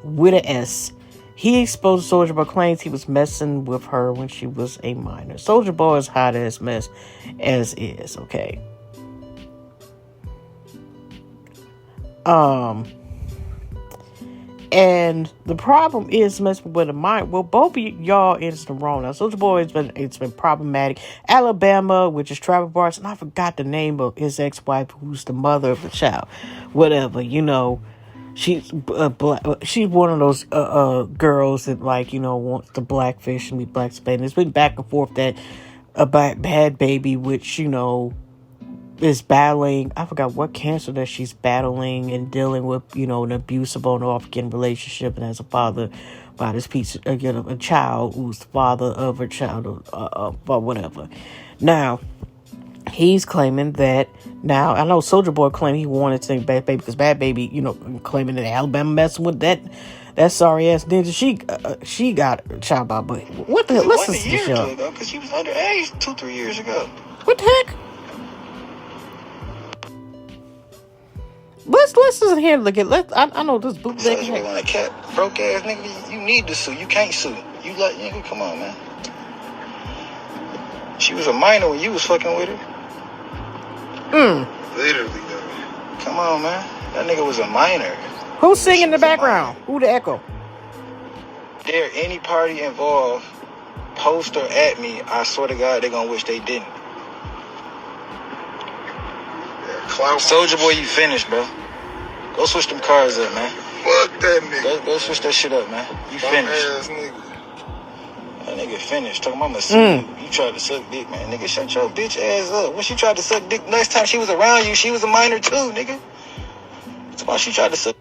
with an S. He exposed Soulja Boy, claims he was messing with her when she was a minor. Soulja Boy is hot as mess as is, okay? And the problem is messing with the mind. Well, both of y'all is the wrong. Now, Soulja Boy it's been problematic. Alabama, which is Travis Barnes, and I forgot the name of his ex-wife, who's the mother of the child. Whatever, she's she's one of those girls that wants the blackfish and be black Spain. It's been back and forth that about Bhad Bhabie, which is battling, I forgot what cancer that she's battling and dealing with, an abusive on and off again relationship, and as a father by this piece again of a child who's the father of a child or whatever. Now, he's claiming that now, I know Soulja Boy claimed he wanted to take Bhad Bhabie because Bhad Bhabie, claiming that Alabama messing with that sorry ass ninja. She got a child by, but what the hell? Listen to the show. Because she was underage 2-3 years ago. What the heck? Let's listen here. Look at I know this bootleg. You want a cat, broke ass nigga? You need to sue. You can't sue. You nigga, come on, man. She was a minor when you was fucking with her. Literally, though. Come on, man. That nigga was a minor. Who's singing in the background? Who the echo? Dare any party involved post or at me, I swear to God, they're gonna wish they didn't. Soulja Boy, you finished, bro. Go switch them cars up, man. Fuck that nigga. Go switch that shit up, man. You finished. Ass nigga. That nigga finished. Talking about you tried to suck dick, man. Nigga, shut your bitch ass up. When she tried to suck dick, next time she was around you, she was a minor too, nigga. That's why she tried to suck.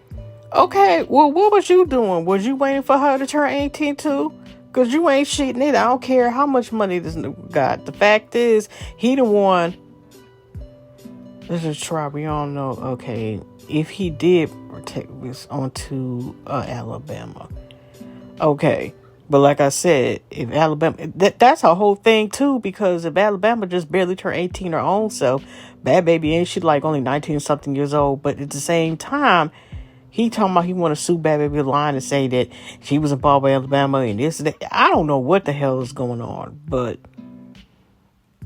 Okay, well, what was you doing? Was you waiting for her to turn 18 too? Because you ain't shit neither. I don't care how much money this nigga got. The fact is, he the one. Let's just try. We all know, okay, if he did take this onto Alabama. Okay. But like I said, if Alabama, that's a whole thing too, because if Alabama just barely turned 18 her own self, Bhad Bhabie ain't she like only 19 something years old, but at the same time, he talking about he want to sue Bhad Bhabie line and say that she was involved with Alabama and this and that. I don't know what the hell is going on, but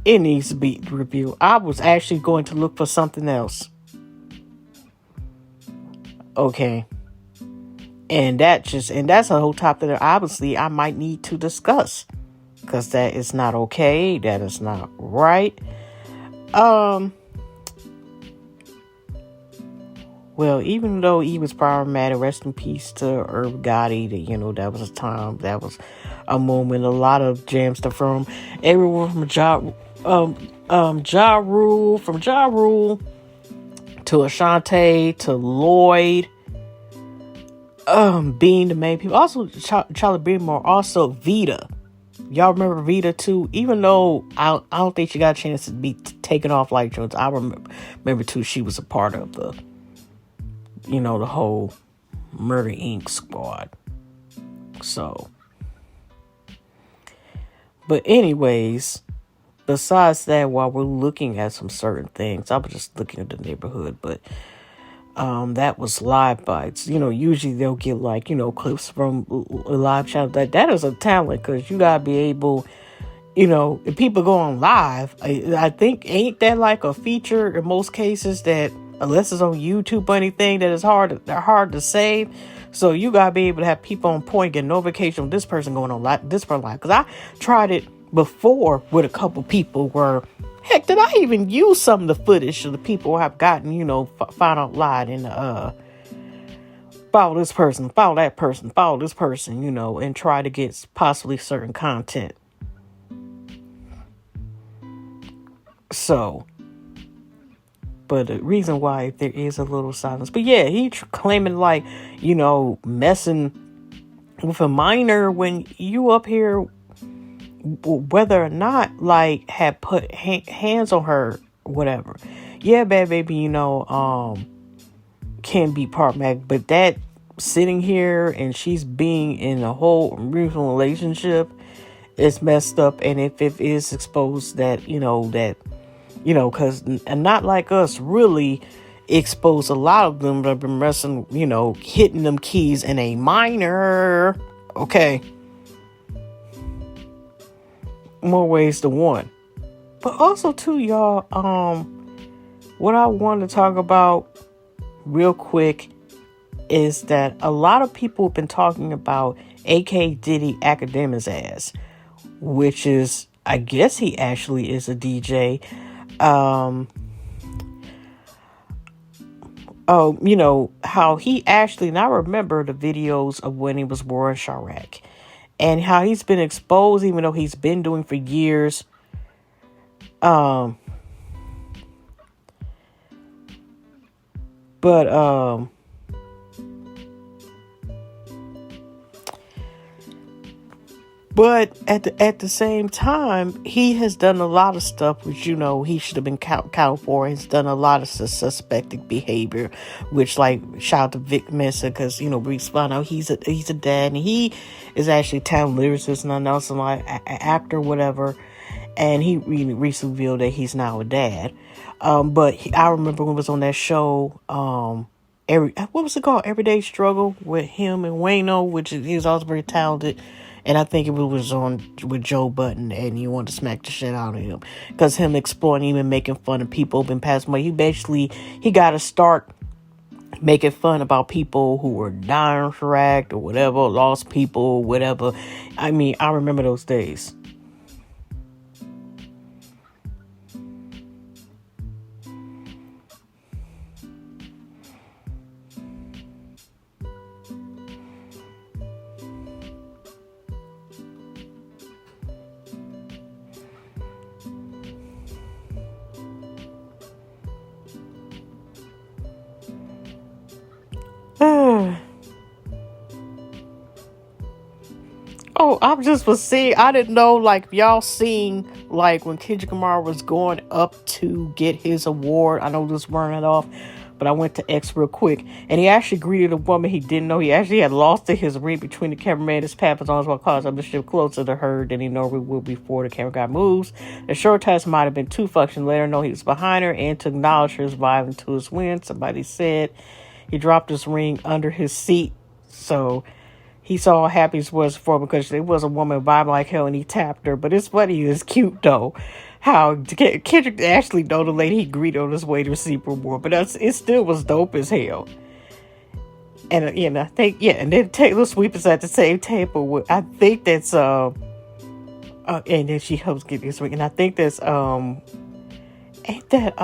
it needs to be reviewed. I was actually going to look for something else. Okay. And that's a whole topic that obviously I might need to discuss. Because that is not okay. That is not right. Well, even though he was problematic, rest in peace to Irv Gotti, that was a time, that was a moment, a lot of jam stuff from everyone from Ja Rule to Ashanti to Lloyd, being the main people. Also, Charlie Beamore, also Vita. Y'all remember Vita too? Even though I don't think she got a chance to be taken off like Jones, I remember too, she was a part of the, the whole Murder Inc. squad. So, but anyways, besides that, while we're looking at some certain things, I was just looking at the neighborhood, but that was live bites. Usually they'll get like, clips from a live channel. That is a talent, because you gotta be able, if people go on live, I think, ain't that like a feature in most cases, that unless it's on YouTube or anything, that is hard to save. So you gotta be able to have people on point, get notification of this person going on live, this person live. Because I tried it before with a couple people where, heck, did I even use some of the footage of the people I've gotten, found out live in follow this person, follow that person, follow this person, and try to get possibly certain content. So, but the reason why there is a little silence, but yeah, he claiming like, messing with a minor when you up here, whether or not like had put hands on her, whatever. Yeah, Bhad Bhabie, can be problematic, but that sitting here and she's being in a whole mutual relationship is messed up. And if it is exposed that, because not like us really expose a lot of them that have been messing, hitting them keys in a minor. Okay. More ways than one. But also too, y'all, what I want to talk about real quick is that a lot of people have been talking about AK Diddy Academics ass, which is, I guess he actually is a DJ. How he actually, and I remember the videos of when he was wearing Chirac, and how he's been exposed, even though he's been doing for years. But at the same time, he has done a lot of stuff which, he should have been counted for. He's done a lot of suspected behavior, which, like, shout out to Vic Mensa, because, we found out he's a dad, and he is actually a talented lyricist and announcing like actor, whatever. And he recently revealed that he's now a dad. But I remember when it was on that show, what was it called? Everyday Struggle, with him and Wayno, which he was also very talented. And I think it was on with Joe Budden, and he wanted to smack the shit out of him. Because him exploiting him and making fun of people who've been passing away. He got to start making fun about people who were dying for act or whatever, lost people, whatever. I mean, I remember those days. Oh, I didn't know, like, y'all seen, like, when Kendrick Lamar was going up to get his award. I know this running it off, but I went to X real quick, and he actually greeted a woman he didn't know. He actually had lost to his ring between the cameraman and his papa's arms while causing the ship closer to her than he normally would before the camera guy moves. The short test might have been too fucking. Let her know he was behind her and to acknowledge her vibe into his win. Somebody said he dropped his ring under his seat, so he saw how happy he was for, because there was a woman vibe like hell and he tapped her. But it's funny, it's cute though, how Kendrick actually know the lady he greeted on his way to receive reward. But it still was dope as hell. And I think, and then Taylor Swift is at the same table. I think that's and then she helps get this ring. And I think that's ain't that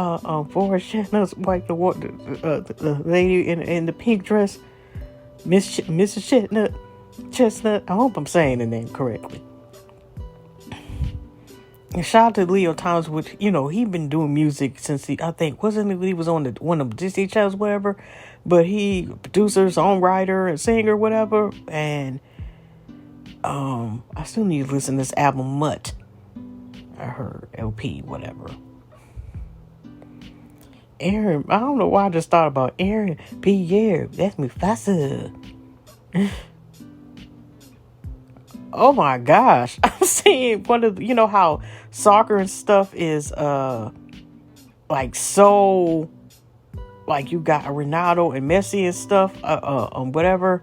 Forrest Chestnut's wife, the lady in the pink dress, Mrs. Chestnut. I hope I'm saying the name correctly. And shout out to Leo Thomas, which, he been doing music since he was on one of the Disney channels, whatever. But he producer, songwriter, and singer, whatever. And I still need to listen to this album Mutt. I heard LP, whatever. Aaron, I don't know why I just thought about Aaron Pierre. That's Mufasa. Oh my gosh. I'm seeing one of you know how soccer and stuff is like so like you got Ronaldo and Messi and stuff whatever,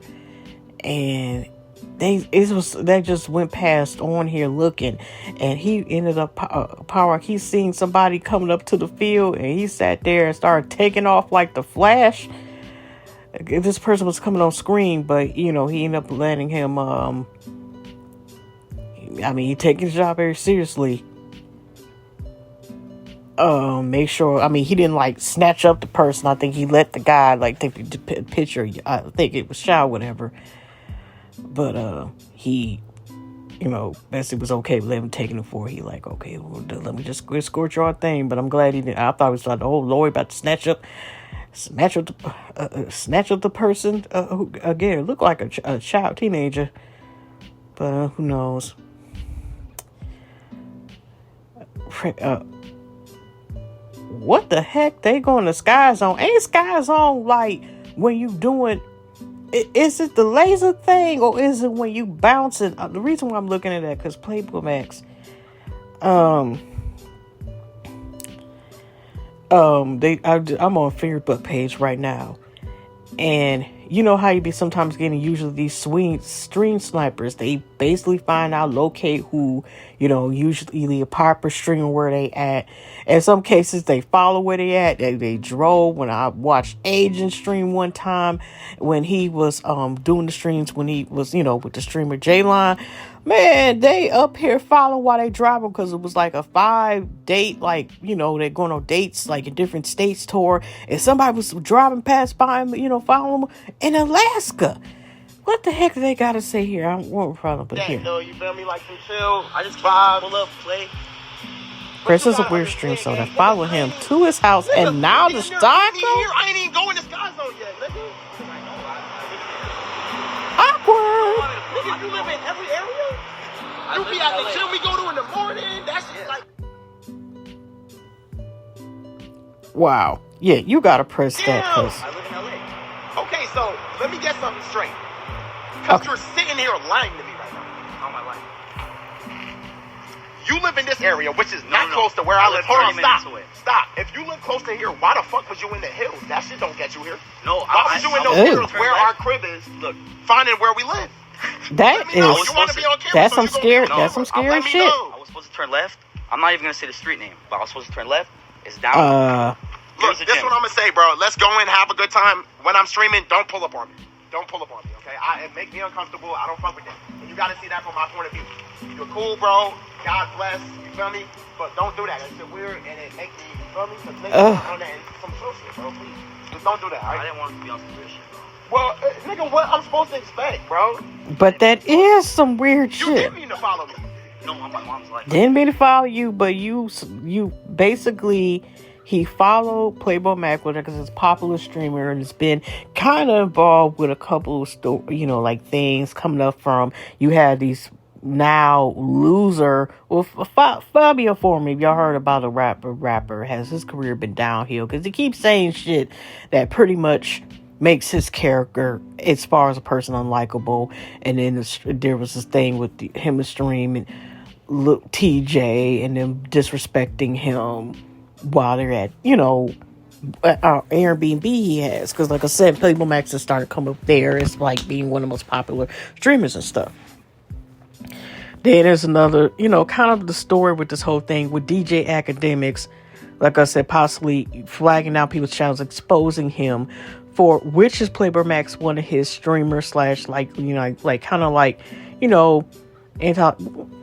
and they just went past on here looking, and he ended up power. He seen somebody coming up to the field, and he sat there and started taking off like the Flash. This person was coming on screen, but you know he ended up letting him. I mean, he taking his job very seriously. Make sure. I mean, he didn't like snatch up the person. I think he let the guy like take the picture. I think it was shot, whatever. But he, you know, Bessie was okay with him taking it for. He like, okay, well, let me just escort your thing. But I'm glad he didn't. I thought it was like, oh Lord, about to snatch up the person who again looked like a child teenager. But who knows? What the heck? They going to Sky Zone? Ain't Sky Zone like when you doing? Is it the laser thing or is it when you bouncing? The reason why I'm looking at that because Plaqueboymax, I'm on Facebook page right now, and you know how you be sometimes getting usually these stream snipers. They basically find out, locate who, you know, usually a popular streamer where they at. In some cases, they follow where they at. They drove. When I watched Agent stream one time, when he was doing the streams, when he was, you know, with the streamer J-Line, man, they up here following while they driving because it was like a 5-date, like, you know, they're going on dates like in different states tour, and somebody was driving past by him, you know, following him in Alaska. What the heck do they gotta say here? I won't problem, but here. You feel me? Like some chill. I just vibe, pull up, play. Chris is a weird stream, so they follow him to his house, and now the stalker. I ain't even going to Sky Zone yet, nigga. Awkward. Nigga, you live in every area? You be at the gym we go to in the morning. That's just like. Wow. Yeah, you gotta press that. I live in LA. Okay, so let me get something straight. Because you're sitting here lying to me right now. On my life. You live in this area, which is not close to where I live. Hold on, stop. If you live close to here, why the fuck was you in the hills? That shit don't get you here. No, why was you in those hills where our crib is? Look, finding where we live. That's some scary shit. I was supposed to turn left. I'm not even gonna say the street name, but I was supposed to turn left. It's down. Look, this is what I'm gonna say, bro. Let's go in, have a good time. When I'm streaming, don't pull up on me. Don't pull up on me, okay? It makes me uncomfortable. I don't fuck with that. And you gotta see that from my point of view. You're cool, bro. God bless. You feel me? But don't do that. It's weird, and it makes me, you feel me? Because niggas on that and some social shit, bro. Please. Just don't do that, all right? I didn't want to be on some weird shit, bro. Well, nigga, what I'm supposed to expect, bro? But that is some weird shit. You didn't mean to follow me. No, my mom's like... Didn't mean to follow you, but you basically... He followed Plaqueboymax because it's a popular streamer and it's been kind of involved with a couple of like things coming up from. You had these now loser with Fabio for me. If y'all heard about a rapper, has his career been downhill because he keeps saying shit that pretty much makes his character, as far as a person, unlikable. And then there was this thing with him streaming TJ and them disrespecting him while they're at, Airbnb he has. Because, like I said, Plaqueboymax has started coming up there as, like, being one of the most popular streamers and stuff. Then there's another, kind of the story with this whole thing with DJ Academics. Like I said, possibly flagging out people's channels, exposing him for, which is Plaqueboymax, one of his streamers / anti,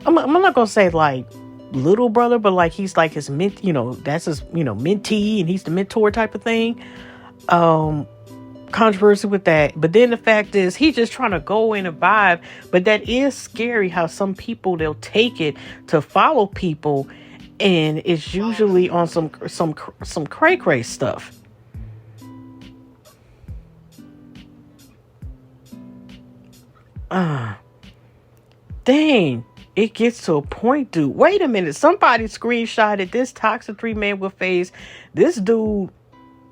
I'm not going to say, like, little brother, but like he's like his that's his mentee and he's the mentor type of thing. Controversy with that, but then the fact is he's just trying to go in and vibe. But that is scary how some people, they'll take it to follow people, and it's usually on some cray stuff. Dang. It gets to a point, dude. Wait a minute. Somebody screenshotted this toxic 3-man with face. This dude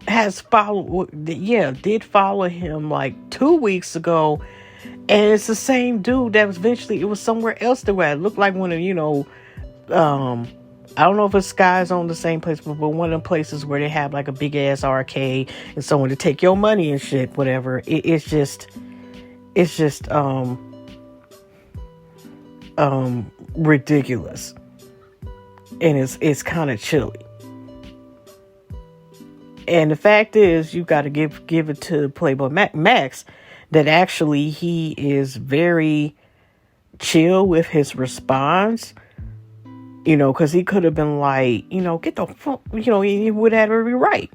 has did follow him like 2 weeks ago. And it's the same dude that was eventually, it was somewhere else they were at. It looked like one of, I don't know if it's Sky's on the same place, but one of the places where they have like a big ass arcade and someone to take your money and shit, whatever. It's just ridiculous. And it's kind of chilly. And the fact is, you got to give it to Plaqueboymax that actually he is very chill with his response. Because he could have been like, get the fuck, he would have every right,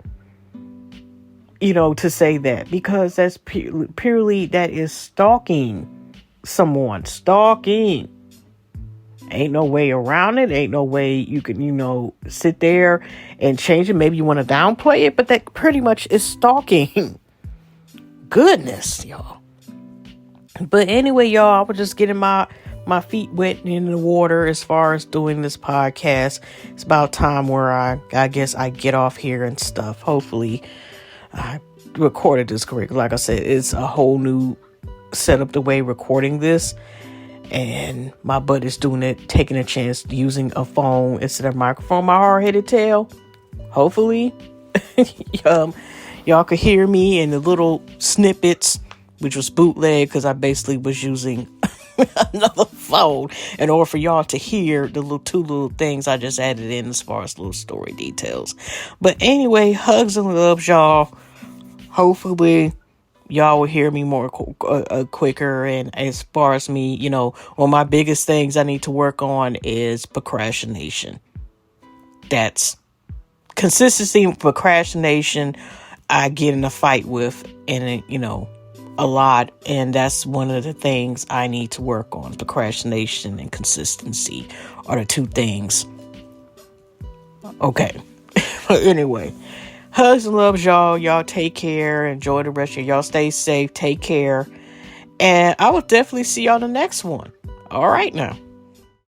to say that, because that's purely, that is stalking someone. Stalking. Ain't no way around it. Ain't no way you can, sit there and change it. Maybe you want to downplay it, but that pretty much is stalking. Goodness, y'all. But anyway, y'all, I was just getting my feet wet in the water as far as doing this podcast. It's about time where I guess I get off here and stuff. Hopefully I recorded this correctly. Like I said, it's a whole new setup the way recording this. And my butt is doing it, taking a chance, using a phone instead of a microphone. My hard-headed tail. Hopefully, y'all could hear me in the little snippets, which was bootleg because I basically was using another phone in order for y'all to hear the two little things I just added in as far as little story details. But anyway, hugs and loves, y'all. Hopefully y'all will hear me more quicker. And as far as me, one of my biggest things I need to work on is procrastination. That's consistency. Procrastination I get in a fight with, and a lot, and that's one of the things I need to work on. Procrastination and consistency are the two things. Okay. But anyway, hugs and loves, y'all. Y'all take care. Enjoy the rest of y'all. Stay safe. Take care. And I will definitely see y'all in the next one. All right now.